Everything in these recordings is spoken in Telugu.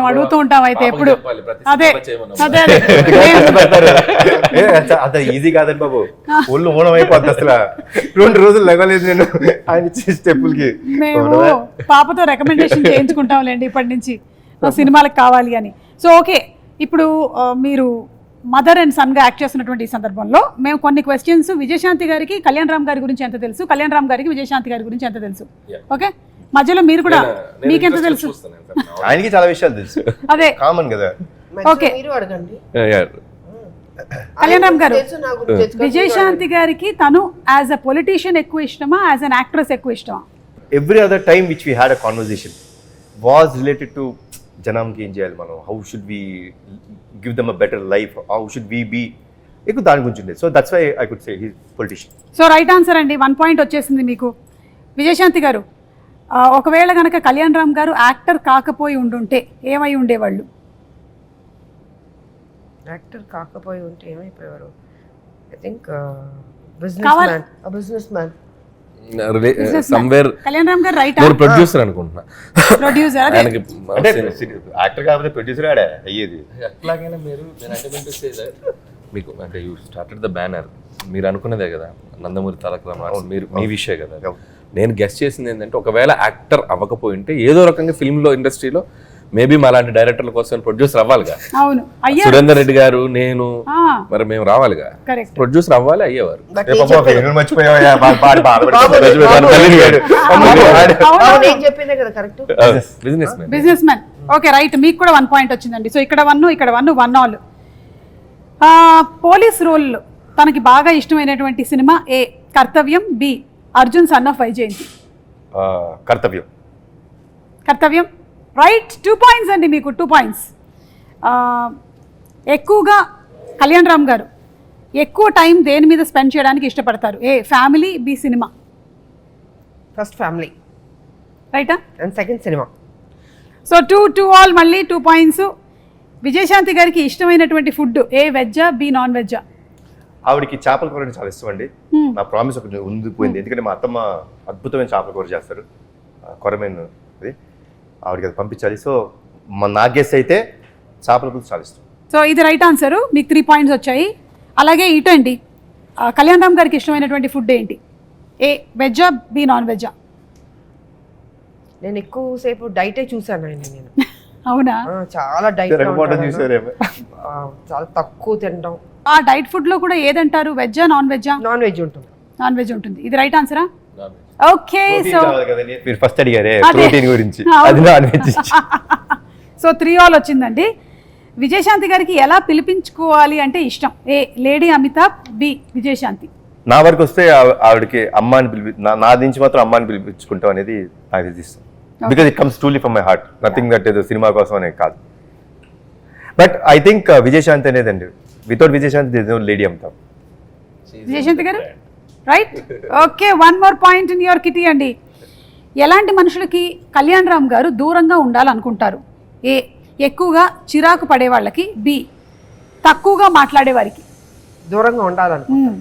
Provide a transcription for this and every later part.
అడుగుతూ ఉంటాం అయితే ఎప్పుడు. అదే అదే అంత ఈజీ కాదండి బాబు, ఒళ్ళు ఓనం అయిపోద్ది అసలు. 2 రోజులు లెగలేదు నేను ఆయన స్టెప్పులకి. మేము పాపతో రికమెండేషన్ చేయించుకుంటాంలేండి ఇప్పటి నుంచి సినిమాలకు కావాలి అని. సో ఓకే, ఇప్పుడు మీరు మదర్ అండ్ సన్ గా యాక్ట్ చేస్తున్నటువంటి ఈ సందర్భంలో మేము కొన్ని క్వశ్చన్స్, విజయశాంతి గారికి కళ్యాణ్ రామ్ గారి గురించి ఎంత తెలుసు, కళ్యాణ్ రామ్ గారికి విజయశాంతి గారి గురించి ఎంత తెలుసు, ఓకే మధ్యలో మీరు కూడా మీకెంత తెలుసు? ఆయనకి చాలా విషయాలు తెలుసు, అదే కామన్ కదా. ఓకే కళ్యాణ్ రామ్ గారు, విజయశాంతి గారికి తను యాజ్ అ పొలిటీషియన్ ఎక్కువ ఇష్టమా, యాజ్ అన్ యాక్ట్రెస్ ఎక్కువ ఇష్టమా? Every other time which we had a conversation was related to జనంకి ఏం చేయాలి మనం, how should we give them a better life, how should we be, ఎక్కువ దాని గురించి ఉండేది. So that's why I could say he politician. So right answer అండి, 1 పాయింట్ వచ్చేసింది మీకు. విజయశాంతి గారు, ఒకవేళ కనుక కళ్యాణ్ రామ్ గారు యాక్టర్ కాకపోయి ఉండుంటే ఏమై ఉండేవాళ్ళు? యాక్టర్ కాకపోయి ఉంటే ఏమైపోయేవారు? I think businessman. Somewhere Kalyan Ram గారు రైట్ ప్రొడ్యూసర్ అనుకుంటున్నా. ప్రొడ్యూసర్ అంటే యాక్టర్ కాకపోతే ప్రొడ్యూసర్ ఆడే అయ్యేది. ఎట్లాగైనా మీరు మీకు అంటే యూ స్టార్టెడ్ ద బ్యానర్, మీరు అనుకున్నదే కదా నందమూరి తారక రామారావు, మీరు మీ విషయం కదా. నేను గెస్ట్ చేసింది ఏంటంటే ఒకవేళ యాక్టర్ అవ్వకపోయి ఉంటే ఏదో రకంగా ఫిల్మ్లో ఇండస్ట్రీలో మేబీ మా లాంటి డైరెక్టర్ల కోసం ప్రొడ్యూసర్ అవ్వాలిగా. అవును, సురేందర్ రెడ్డి గారు, నేను, మరి మేము రావాలిగా, ప్రొడ్యూసర్ అవ్వాలి, అయ్యేవారు. Business man. ఓకే రైట్, మీకు కూడా 1 పాయింట్ వచ్చిందండి. సో ఇక్కడ 1 ఇక్కడ 1 ఆల్. పోలీస్ రోల్ తనకి బాగా ఇష్టమైనటువంటి సినిమా ఏ కర్తవ్యం, బి Arjun son of Vyjayanthi. Karthavyam. Karthavyam right, 2 points అండి మీకు, 2 పాయింట్స్. ఎక్కువగా కళ్యాణ్ రామ్ గారు ఎక్కువ టైం దేని మీద స్పెండ్ చేయడానికి ఇష్టపడతారు? A family, B cinema. First family రైటా, and second cinema. So 2 all, మళ్ళీ 2 పాయింట్స్. విజయశాంతి గారికి ఇష్టమైనటువంటి ఫుడ్ ఏ వెజ్జా, బి నాన్ వెజ్జా? ఆవిడకి చేపల కూర అంటే చాలా ఇష్టం అండి. నా ప్రామిస్ ఒకటి ఉండిపోయింది, ఎందుకంటే మా అత్తమ్మ అద్భుతమైన చేపల కూర చేస్తారు, కొరమేన్ అది, ఆవిడకి అది పంపించాలి. సో నా గెస్ అయితే చేపల కూర చాలా ఇష్టం. సో ఇది రైట్ ఆన్సరు, మీకు 3 పాయింట్స్ వచ్చాయి. అలాగే ఇటండి, కళ్యాణ్ రామ్ గారికి ఇష్టమైనటువంటి ఫుడ్ ఏంటి? ఏ వెజ్జా, బి నాన్ వెజ్జా? నేను ఎక్కువసేపు డైటే చూసాను ఆయన. నేను అవునా? చాలా డైట్, చాలా తక్కువ తినడం. ఆ డైట్ ఫుడ్ లో కూడా ఏదంటారు, వెజ్జా నాన్ వెజ్జా? నాన్ వెజ్ ఉంటుంది. నాన్ వెజ్ ఉంటుంది, ఇది రైట్ ఆన్సరా? ఓకే, సో మీరు ఫస్ట్ అడిగారే ప్రోటీన్ గురించి, అది నాన్ వెజ్. సో 3 ఆల్ వచ్చిందండి. విజయశాంతి గారికి ఎలా పిలిపించుకోవాలి అంటే ఇష్టం? ఏ లేడీ అమితాబ్, బి విజయశాంతి. నా వరకు వస్తే ఆవిడకి అమ్మ అని నా నుంచి మాత్రం అమ్మ అని పిలిపించుకుంటాం అనేది నాకు ఇష్టం. Because it comes truly from my heart, nothing that ఏదో సినిమా కోసం అనేది కాదు. బట్ ఐ థింక్ విజయశాంతి అనేదండి, without Vijayashanti there is no lady Amitabh. Vijayashanti గారు right. Okay, 1 more point in your kitty అండి. ఎలాంటి మనుషులకి కళ్యాణ్ రామ్ గారు దూరంగా ఉండాలనుకుంటారు? ఏ ఎక్కువగా చిరాకు పడే వాళ్ళకి, బి తక్కువగా మాట్లాడే వారికి. దూరంగా ఉండాలనుకుంటారు,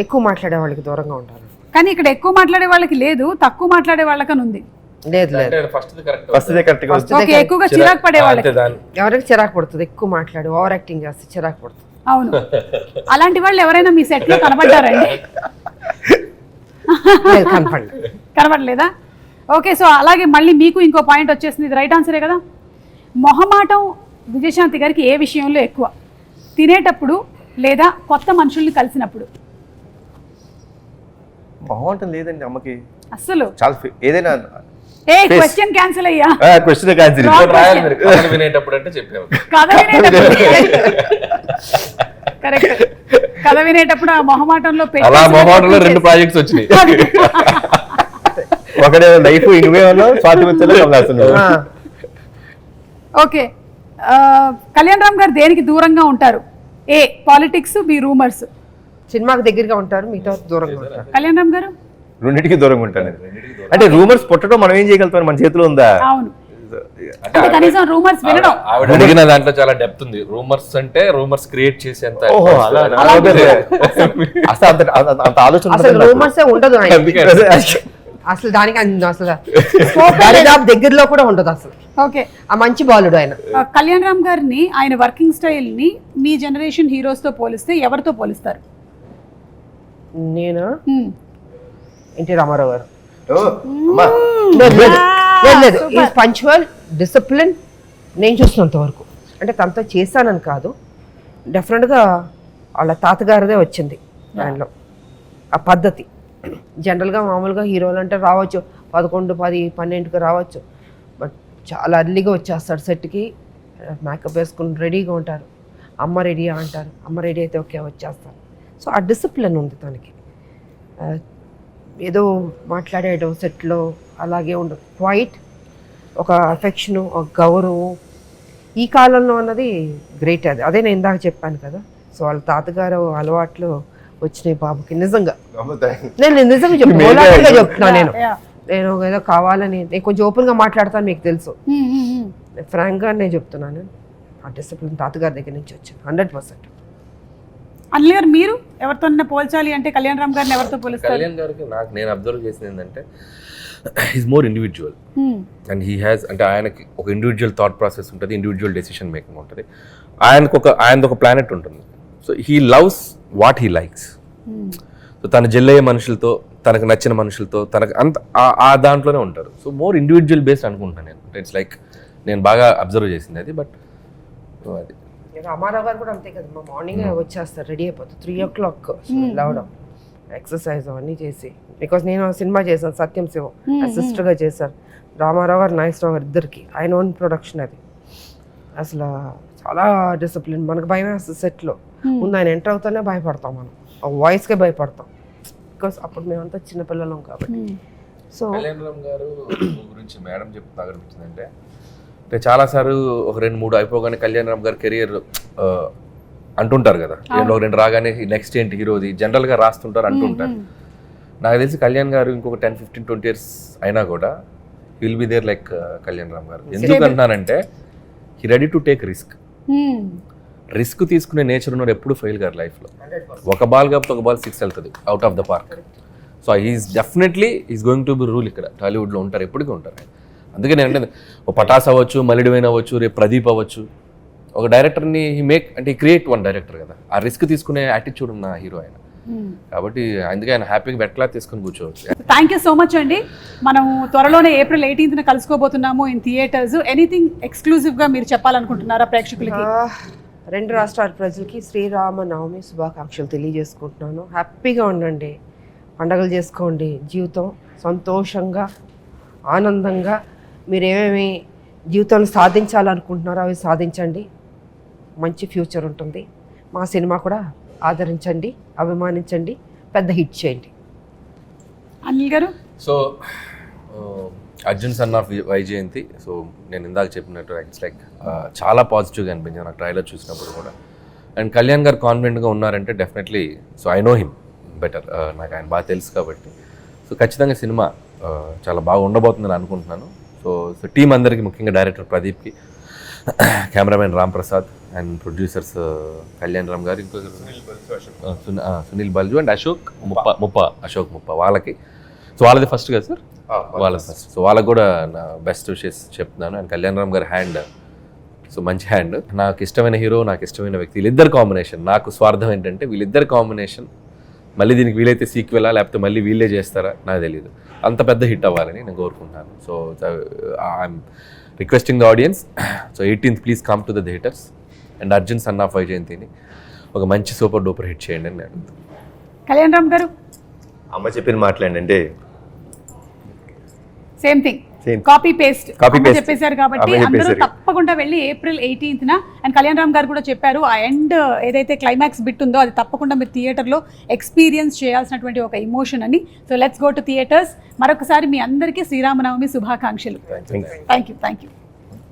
ఎక్కువ మాట్లాడే వాళ్ళకి దూరంగా ఉండాలి. కానీ ఇక్కడ ఎక్కువ మాట్లాడే వాళ్ళకి లేదు, తక్కువ మాట్లాడే వాళ్ళకని ఉంది. లేదు ఓకే, ఎక్కువగా చిరాకు పడే వాళ్ళకి. ఎవరికి చిరాకు పడుతుంది? ఎక్కువ మాట్లాడి ఓవర్ యాక్టింగ్ చేస్తే చిరాకు పడుతుంది. అవును, అలాంటి వాళ్ళు ఎవరైనా మీ సెట్ లో కనబడ్డారండి? కనబడలేదా? ఓకే, సో అలాగే మళ్ళీ మీకు ఇంకో పాయింట్ వచ్చేసింది, ఇది రైట్ ఆన్సరే కదా. మొహమాటం విజయశాంతి గారికి ఏ విషయంలో ఎక్కువ? తినేటప్పుడు లేదా కొత్త మనుషుల్ని కలిసినప్పుడు? మొహమాటం లేదండి అమ్మకి అసలు, చాలా ఏదైనా. ఏ క్వశ్చన్ క్యాన్సిల్ అయ్యా, క్వశ్చన్ క్యాన్సిల్. కథ వినేటప్పుడు అంటే చెప్పాము, కథ వినేటప్పుడు. కరెక్ట్, కథ వినేటప్పుడు ఆ మొహమాటంలో అలా మొహమాటంలో 2 ప్రాజెక్ట్స్ వచ్చినాయి. ఒకటే లైఫ్ ఇన్వేలో స్వాతి వచ్చేలా కమలాసన్. ఓకే, కళ్యాణ్ రామ్ గారు దేనికి దూరంగా ఉంటారు? ఏ పాలిటిక్స్, బి రూమర్స్. సినిమాకి దగ్గరగా ఉంటారు, మిగతా దూరంగా ఉంటారు. కళ్యాణ్ రామ్ గారు రెండింటికి దూరంగా ఉంటాను. అంటే రూమర్స్ పుట్టడం మనం ఏం చేయగలుగుతాం, మన చేతిలో ఉందా? అవును, కనీసం రూమర్స్ వినడం. అడిగిన దాంట్లో చాలా డెప్త్ ఉంది. రూమర్స్ అంటే రూమర్స్ క్రియేట్ చేసేంత అంత ఆలోచన అసలు రూమర్స్ ఉండదు అసలు, దానికి అసలు దగ్గరలో కూడా ఉండదు అసలు. ఓకే. ఆ మంచి బాలుడు ఆయన. కళ్యాణ్ రామ్ గారిని ఆయన వర్కింగ్ స్టైల్ని మీ జనరేషన్ హీరోస్తో పోలిస్తే ఎవరితో పోలిస్తారు? నేను Hmm. ఎన్టీ రామారావు గారు. అమ్మా లేదు ఈజ్ పంచువల్, డిసిప్లిన్. నేను చూసినంత వరకు, అంటే తనతో చేశానని కాదు, డెఫినెట్గా వాళ్ళ తాతగారిదే వచ్చింది దానిలో ఆ పద్ధతి. జనరల్గా మామూలుగా హీరోలు అంటే రావచ్చు 11, 10, 12కి రావచ్చు, బట్ చాలా అర్లీగా వచ్చేస్తాడు సెట్కి. మేకప్ వేసుకుని రెడీగా ఉంటారు. అమ్మ రెడీ అంటారు, అమ్మ రెడీ అయితే ఓకే వచ్చేస్తారు. సో ఆ డిసిప్లిన్ ఉంది తనకి. ఏదో మాట్లాడేయడం సెట్లో అలాగే ఉండదు. క్వైట్, ఒక అఫెక్షను, ఒక గౌరవం ఈ కాలంలో అన్నది గ్రేట్. అదే నేను ఇందాక చెప్పాను కదా. సో వాళ్ళ తాతగారు అలవాట్లు వచ్చినాయి బాబుకి. నిజంగా నేను నిజంగా చెప్తున్నాను. నేను ఏదో కావాలని, నేను కొంచెం ఓపెన్గా మాట్లాడతాను, మీకు తెలుసు. ఫ్రాంక్గా నేను చెప్తున్నాను, ఆ డిసిప్లిన్ తాతగారి దగ్గర నుంచి వచ్చింది 100%. అనిల్ గారు, మీరు ఎవరితో పోల్చాలి అంటే కళ్యాణ్ రామ్ గారిని ఎవరితో పోలిస్తారు? కళ్యాణ్ గారికి నేను అబ్జర్వ్ చేసింది ఏంటంటే is more individual and he has, అంటే ఆయనకి ఒక ఇండివిజువల్ థాట్ ప్రాసెస్ ఉంటుంది, ఇండివిజువల్ డెసిషన్ మేకింగ్ ఉంటుంది. ఆయనది ఒక ప్లానెట్ ఉంటుంది. So he loves what he likes. So తన జెల్లయ్యే మనుషులతో, తనకు నచ్చిన మనుషులతో, తనకు అంత ఆ దాంట్లోనే ఉంటారు. సో మోర్ ఇండివిజువల్ బేస్డ్ అనుకుంటున్నాను నేను. ఇట్స్ లైక్ నేను బాగా అబ్జర్వ్ చేసింది అది. బట్ అది రామారావు గారు కూడా అంతే కదా, మా మార్నింగ్ వచ్చేస్తారు, రెడీ అయిపోతారు 3 o'clock లేవడం, ఎక్సర్సైజ్ అవన్నీ చేసి. బికాస్ నేను సినిమా చేశాను సత్యం శివం, అసిస్టర్గా చేశారు. రామారావు గారు, నాగేశ్వరరావు గారు ఇద్దరికి ఆయన ఓన్ ప్రొడక్షన్ అది. అసలు చాలా డిసిప్లిన్. మనకు భయం వేస్తుంది సెట్లో. ముందు ఆయన ఎంటర్ అవుతానే భయపడతాం, మనం ఆ వాయిస్కే భయపడతాం. బికాస్ అప్పుడు మేమంతా చిన్నపిల్లలం కాబట్టి. సో కళ్యాణ్ రామ్ గారు గురించి మేడం చెప్తా అనిపించిందంటే, అంటే చాలాసార్లు ఒక 2-3 అయిపోగానే కళ్యాణ్ రామ్ గారు కెరియర్ అంటుంటారు కదా, 2 రాగానే నెక్స్ట్ ఏంటి హీరోది జనరల్గా రాస్తుంటారు అంటుంటారు. నాకు తెలిసి కళ్యాణ్ గారు ఇంకొక 10, 15, 20 years అయినా కూడా will be there like Kalyan Ram garu. ఎందుకు అంటున్నానంటే he ready to take risk తీసుకునే నేచర్ ఉన్నాడు, ఎప్పుడు ఫెయిల్ గారు లైఫ్లో. ఒక బాల్ కాకపోతే ఒక బాల్ 6 వెళ్తుంది out of the park. So he is definitely is going to be rule ఇక్కడ టాలీవుడ్లో ఉంటారు, ఎప్పటికీ ఉంటారు. అందుకే నేను అంటే ఓ పటాస్ అవ్వచ్చు, మలిడివైన్ అవ్వచ్చు, రేపు ప్రదీప్ అవ్వచ్చు, ఒక డైరెక్టర్ని హీ క్రియేట్ వన్ డైరెక్టర్ కదా. ఆ రిస్క్ తీసుకునే యాటిట్యూడ్ ఉన్న హీరో ఆయన కాబట్టి అందుకే ఆయన హ్యాపీగా బెట్లా తీసుకుని కూర్చోవచ్చు. థ్యాంక్ యూ సో మచ్ అండి. మనం త్వరలోనే April 18th కలుసుకోబోతున్నాము ఇన్ థియేటర్స్. ఎనీథింగ్ ఎక్స్క్లూజివ్గా మీరు చెప్పాలనుకుంటున్నారా ప్రేక్షకులకి? 2 రాష్ట్రాల ప్రజలకి శ్రీరామనవమి శుభాకాంక్షలు తెలియజేసుకుంటున్నాను. హ్యాపీగా ఉండండి, పండగలు చేసుకోండి, జీవితం సంతోషంగా ఆనందంగా మీరు ఏమేమి జీవితంలో సాధించాలనుకుంటున్నారో అవి సాధించండి. మంచి ఫ్యూచర్ ఉంటుంది. మా సినిమా కూడా ఆదరించండి, అభిమానించండి, పెద్ద హిట్ చేయండి. అనిల్ గారు, so Arjun son of Vyjayanthi. So నేను ఇందాక చెప్పినట్టు ఇట్స్ లైక్ చాలా పాజిటివ్గా అనిపించింది నాకు ట్రైలర్ చూసినప్పుడు కూడా. అండ్ కళ్యాణ్ గారు కాన్ఫిడెంట్గా ఉన్నారంటే definitely, so I know him better, నాకు ఆయన బాగా తెలుసు కాబట్టి. సో ఖచ్చితంగా సినిమా చాలా బాగా ఉండబోతుందని అనుకుంటున్నాను. సో టీం అందరికీ, ముఖ్యంగా డైరెక్టర్ ప్రదీప్కి, cameraman Ram Prasad and producers Kalyan Ram గారు, ఇంకో సునీల్ బల్జు అండ్ అశోక్ ముప్ప వాళ్ళకి. సో వాళ్ళది ఫస్ట్ కదా సార్, వాళ్ళ ఫస్ట్. సో వాళ్ళకి కూడా నా బెస్ట్ విషెస్ చెప్తున్నాను. అండ్ కళ్యాణ్ రామ్ గారి హ్యాండ్, సో మంచి హ్యాండ్. నాకు ఇష్టమైన హీరో, నాకు ఇష్టమైన వ్యక్తి, వీళ్ళిద్దరు కాంబినేషన్. నాకు స్వార్థం ఏంటంటే వీళ్ళిద్దరు కాంబినేషన్ మళ్ళీ దీనికి వీలైతే సీక్వెలా లేకపోతే మళ్ళీ వీళ్ళే చేస్తారా నాకు తెలియదు. అంత పెద్ద హిట్ అవ్వాలని నేను కోరుకుంటున్నాను. So I'm requesting the audience, so 18th please come to the theatres and Arjun son of వైజయంతిని ఒక మంచి సూపర్ డూపర్ హిట్ చేయండి అని నేను అడుగుతాను. కళ్యాణ్ రామ్ గారు, అమ్మ చెప్పిన మాట్లాడండి. సేమ్ థింగ్, కాపీ పేస్ట్ చెప్పేశారు కాబట్టి అందరూ తప్పకుండా వెళ్ళి April 18th and Kalyan Ram గారు కూడా చెప్పారు ఆ ఎండ్ ఏదైతే క్లైమాక్స్ బిట్ ఉందో అది తప్పకుండా మీరు థియేటర్లో ఎక్స్పీరియన్స్ చేయాల్సినటువంటి ఒక ఎమోషన్ అని. So let's go to theatres. మరొకసారి మీ అందరికీ శ్రీరామనవమి శుభాకాంక్షలు. Thank you.